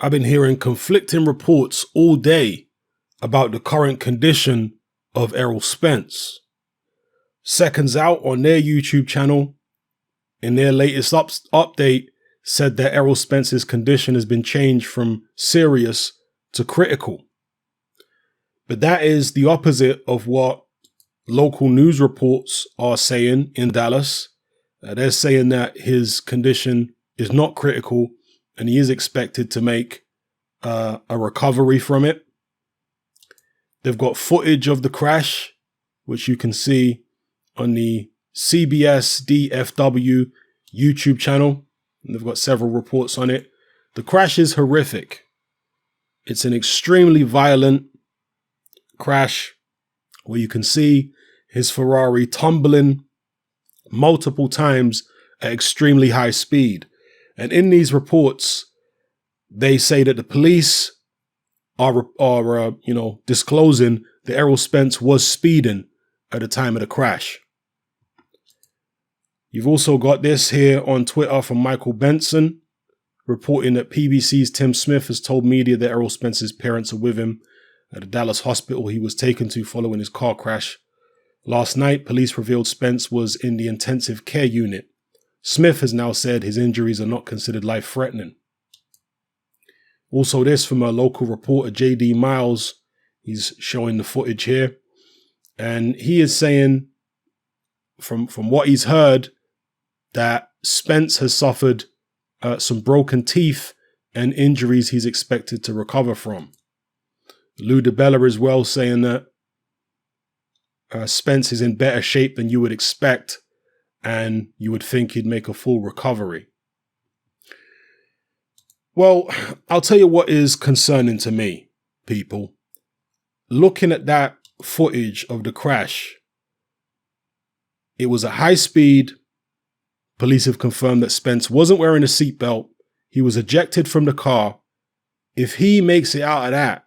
I've been hearing conflicting reports all day about the current condition of Errol Spence. Seconds Out on their YouTube channel, in their latest update, said that Errol Spence's condition has been changed from serious to critical. But that is the opposite of what local news reports are saying in Dallas. They're saying that his condition is not critical and he is expected to make a recovery from it. They've got footage of the crash, which you can see on the CBS DFW YouTube channel. And they've got several reports on it. The crash is horrific. It's an extremely violent crash where you can see his Ferrari tumbling multiple times at extremely high speed. And in these reports, they say that the police are disclosing that Errol Spence was speeding at the time of the crash. You've also got this here on Twitter from Michael Benson, reporting that PBC's Tim Smith has told media that Errol Spence's parents are with him at a Dallas hospital he was taken to following his car crash. Last night, police revealed Spence was in the intensive care unit. Smith has now said his injuries are not considered life-threatening. Also this from a local reporter, J.D. Miles. He's showing the footage here. And he is saying, from what he's heard, that Spence has suffered some broken teeth and injuries he's expected to recover from. Lou DiBella as well saying that Spence is in better shape than you would expect and you would think he'd make a full recovery. Well, I'll tell you what is concerning to me, people. Looking at that footage of the crash, it was at high speed. Police have confirmed that Spence wasn't wearing a seatbelt. He was ejected from the car. If he makes it out of that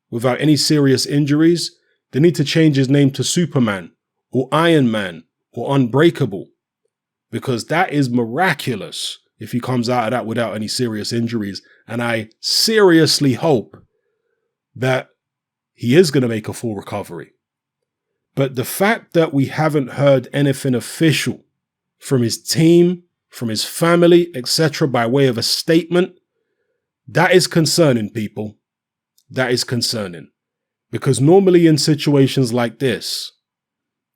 without any serious injuries, they need to change his name to Superman or Iron Man or Unbreakable, because that is miraculous if he comes out of that without any serious injuries. And I seriously hope that he is going to make a full recovery. But the fact that we haven't heard anything official from his team, from his family, etc., by way of a statement, that is concerning, people. That is concerning. Because normally in situations like this,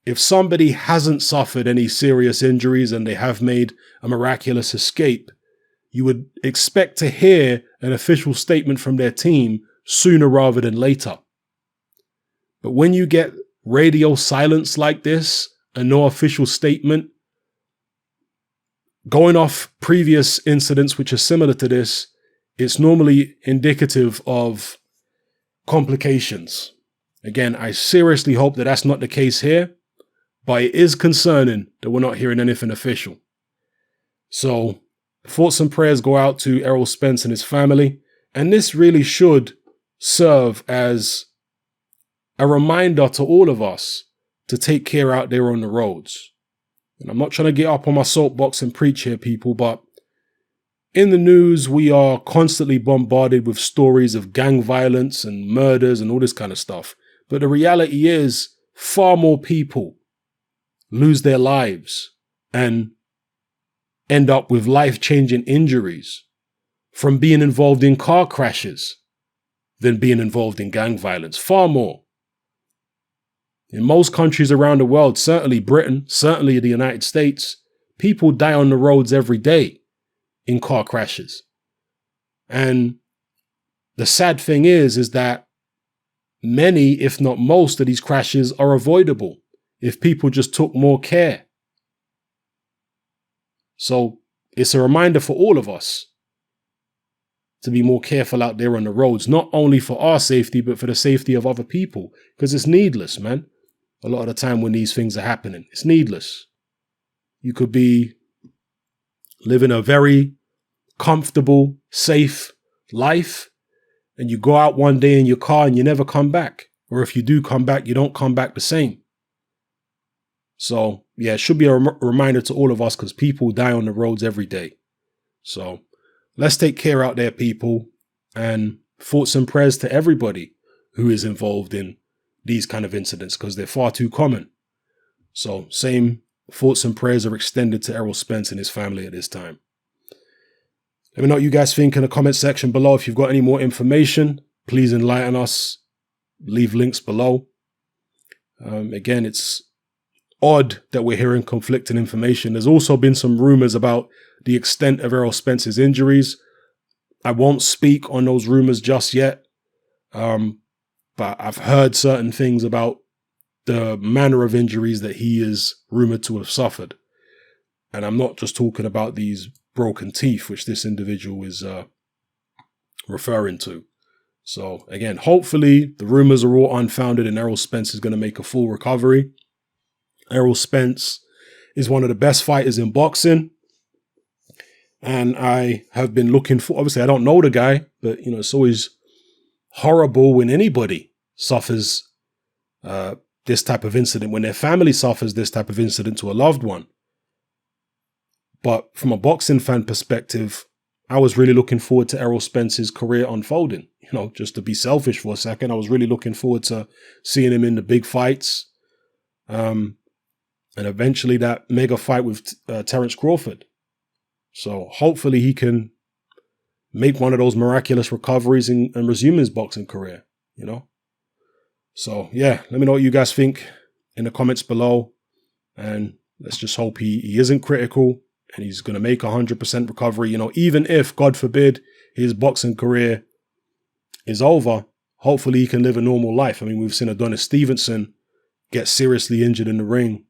if somebody hasn't suffered any serious injuries and they have made a miraculous escape, you would expect to hear an official statement from their team sooner rather than later. But when you get radio silence like this and no official statement, going off previous incidents which are similar to this, it's normally indicative of complications. Again, I seriously hope that that's not the case here, but it is concerning that we're not hearing anything official. So thoughts and prayers go out to Errol Spence and his family. And this really should serve as a reminder to all of us to take care out there on the roads. And I'm not trying to get up on my soapbox and preach here, people, but in the news, we are constantly bombarded with stories of gang violence and murders and all this kind of stuff. But the reality is far more people lose their lives and end up with life-changing injuries from being involved in car crashes than being involved in gang violence. Far more. In most countries around the world, certainly Britain, certainly the United States, people die on the roads every day in car crashes. And the sad thing is that many, if not most, of these crashes are avoidable if people just took more care. So it's a reminder for all of us to be more careful out there on the roads, not only for our safety, but for the safety of other people, because it's needless, man. A lot of the time when these things are happening, it's needless. You could be living a very comfortable, safe life, and you go out one day in your car and you never come back. Or if you do come back, you don't come back the same. So, yeah, it should be a reminder to all of us, because people die on the roads every day. So let's take care out there, people. And thoughts and prayers to everybody who is involved in these kind of incidents, because they're far too common. So same thoughts and prayers are extended to Errol Spence and his family at this time. Let me know what you guys think in the comment section below. If you've got any more information, please enlighten us. Leave links below. Again, it's odd that we're hearing conflicting information. There's also been some rumors about the extent of Errol Spence's injuries. I won't speak on those rumors just yet, but I've heard certain things about the manner of injuries that he is rumored to have suffered. And I'm not just talking about these broken teeth, which this individual is referring to. So again, hopefully the rumors are all unfounded and Errol Spence is going to make a full recovery. Errol Spence is one of the best fighters in boxing. And I have been looking for, obviously I don't know the guy, but it's always horrible when anybody suffers this type of incident, when their family suffers this type of incident to a loved one. But from a boxing fan perspective, I was really looking forward to Errol Spence's career unfolding. Just to be selfish for a second, I was really looking forward to seeing him in the big fights. And eventually that mega fight with Terence Crawford. So hopefully he can make one of those miraculous recoveries and resume his boxing career, So yeah, let me know what you guys think in the comments below. And let's just hope he isn't critical and he's going to make 100% recovery. Even if, God forbid, his boxing career is over, hopefully he can live a normal life. I mean, we've seen Adonis Stevenson get seriously injured in the ring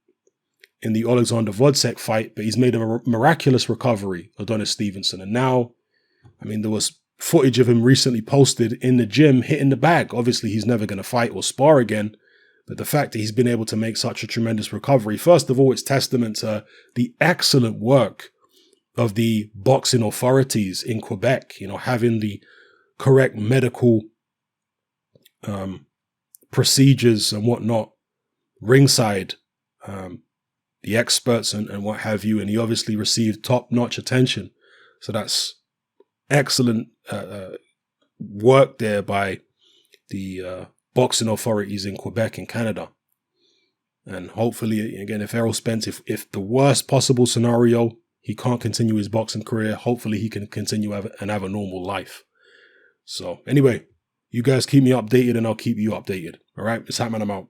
in the Alexander Vodcek fight, but he's made a miraculous recovery, Adonis Stevenson. And now, there was footage of him recently posted in the gym hitting the bag. Obviously, he's never going to fight or spar again. But the fact that he's been able to make such a tremendous recovery, first of all, it's testament to the excellent work of the boxing authorities in Quebec, having the correct medical procedures and whatnot ringside, the experts and what have you. And he obviously received top-notch attention. So that's excellent work there by the boxing authorities in Quebec and Canada. And hopefully, again, if Errol Spence, if the worst possible scenario, he can't continue his boxing career, hopefully he can continue and have a normal life. So anyway, you guys keep me updated and I'll keep you updated. All right, it's Hatman, I'm out.